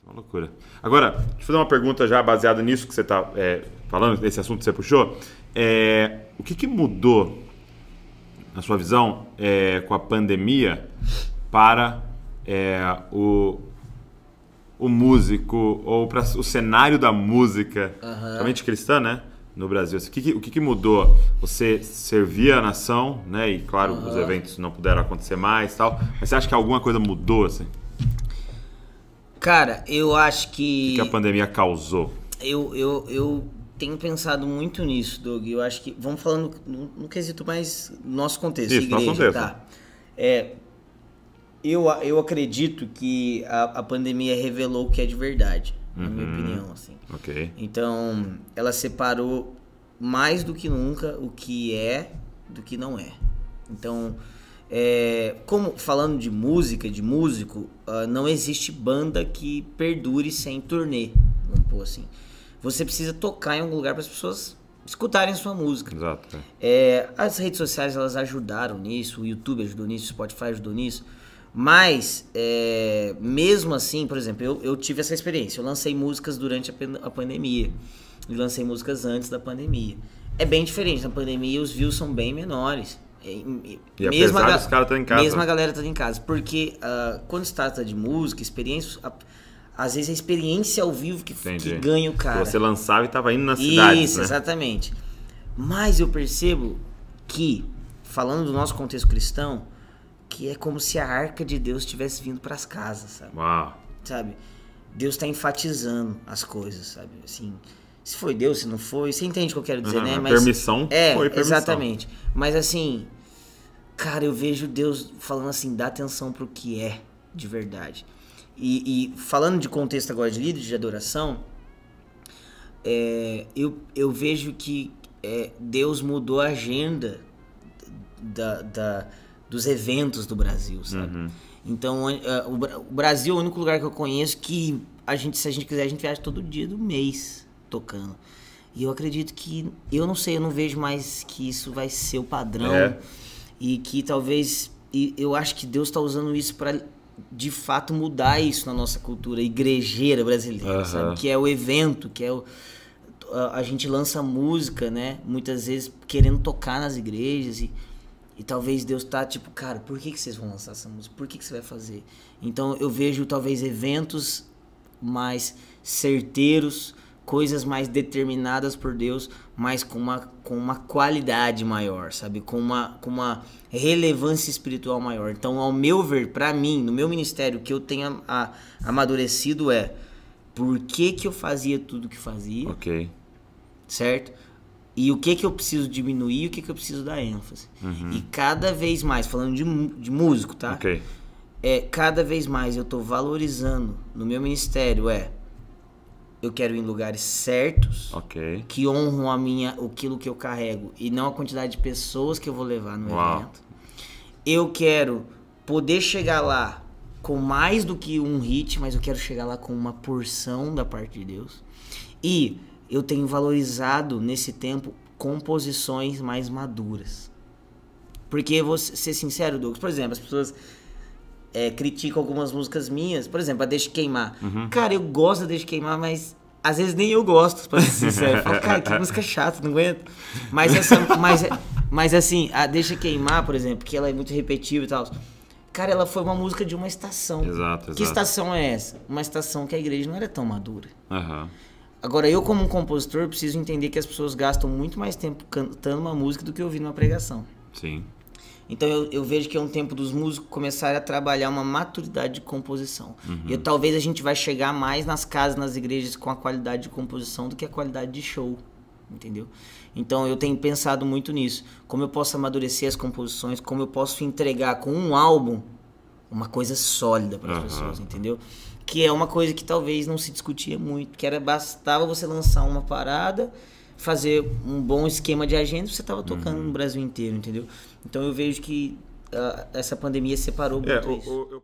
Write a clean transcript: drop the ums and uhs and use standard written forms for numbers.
Uma loucura. Agora, deixa eu fazer uma pergunta já baseada nisso que você está falando, desse assunto que você puxou. O que mudou, na sua visão, com a pandemia para o músico ou para o cenário da música, somente cristã, né? No Brasil. O que mudou? Você servia a nação, né? E claro, os eventos não puderam acontecer mais e tal. Mas você acha que alguma coisa mudou, assim? Cara, eu acho que... O que a pandemia causou? Eu tenho pensado muito nisso, Doug. Eu acho que... Vamos falando no quesito mais nosso contexto. Isso, igreja, nosso contexto. Tá. Eu acredito que a pandemia revelou o que é de verdade, na minha opinião, assim. Ok. Então, ela separou mais do que nunca o que é do que não é. Então, como falando de música, de músico, não existe banda que perdure sem turnê, vamos pôr assim. Você precisa tocar em algum lugar para as pessoas escutarem a sua música. Exato. As redes sociais, elas ajudaram nisso, o YouTube ajudou nisso, o Spotify ajudou nisso. Mas, mesmo assim, por exemplo, eu tive essa experiência. Eu lancei músicas durante a pandemia. E lancei músicas antes da pandemia. É bem diferente. Na pandemia, os views são bem menores. E apesar dos caras estarem em casa. Mesmo a galera tá em casa. Porque quando se trata de música, experiência... Às vezes é a experiência ao vivo que ganha o cara. Você lançava e estava indo na cidade. Isso, né? Exatamente. Mas eu percebo que, falando do nosso contexto cristão, que é como se a arca de Deus estivesse vindo para as casas, sabe? Uau. Sabe? Deus está enfatizando as coisas, sabe? Assim, se foi Deus, se não foi, você entende o que eu quero dizer, né? Mas permissão foi permissão. Exatamente. Mas assim, cara, eu vejo Deus falando assim, dá atenção pro que é de verdade. E falando de contexto agora de líder de adoração, eu vejo que Deus mudou a agenda dos eventos do Brasil, sabe? Então, o Brasil é o único lugar que eu conheço que se a gente quiser, a gente viaja todo dia do mês tocando. E eu acredito que, eu não sei, eu não vejo mais que isso vai ser o padrão. E que talvez, eu acho que Deus está usando isso para, de fato, mudar isso na nossa cultura igrejeira brasileira, sabe? Que é o evento, que é a gente lança música, né? Muitas vezes querendo tocar nas igrejas e talvez Deus tá tipo, cara, por que vocês vão lançar essa música? Por que você vai fazer? Então eu vejo talvez eventos mais certeiros, coisas mais determinadas por Deus, mas com uma qualidade maior, sabe? Com uma relevância espiritual maior. Então, ao meu ver, pra mim, no meu ministério, o que eu tenho amadurecido por que eu fazia tudo o que fazia, ok, certo? E o que eu preciso diminuir e o que eu preciso dar ênfase. E cada vez mais, falando de músico, tá? Ok. Cada vez mais eu tô valorizando no meu ministério, eu quero ir em lugares certos, que honram aquilo que eu carrego e não a quantidade de pessoas que eu vou levar no evento. Eu quero poder chegar lá com mais do que um hit, mas eu quero chegar lá com uma porção da parte de Deus. E eu tenho valorizado nesse tempo composições mais maduras. Porque, vou ser sincero, Douglas, por exemplo, as pessoas criticam algumas músicas minhas, por exemplo, a Deixa Queimar. Cara, eu gosto da Deixa Queimar, mas às vezes nem eu gosto, pra ser sincero. Eu falo, cara, que música chata, não aguento. Mas assim, a Deixa Queimar, por exemplo, que ela é muito repetitiva e tal, cara, ela foi uma música de uma estação. Exato. Que estação é essa? Uma estação que a igreja não era tão madura. Agora, eu como um compositor preciso entender que as pessoas gastam muito mais tempo cantando uma música do que ouvindo uma pregação. Sim. Então eu vejo que é um tempo dos músicos começarem a trabalhar uma maturidade de composição. E talvez a gente vai chegar mais nas casas, nas igrejas com a qualidade de composição do que a qualidade de show, entendeu? Então eu tenho pensado muito nisso. Como eu posso amadurecer as composições, como eu posso entregar com um álbum uma coisa sólida para as pessoas, entendeu? Que é uma coisa que talvez não se discutia muito, que bastava você lançar uma parada, fazer um bom esquema de agenda, você estava tocando no Brasil inteiro, entendeu? Então eu vejo que essa pandemia separou muito isso.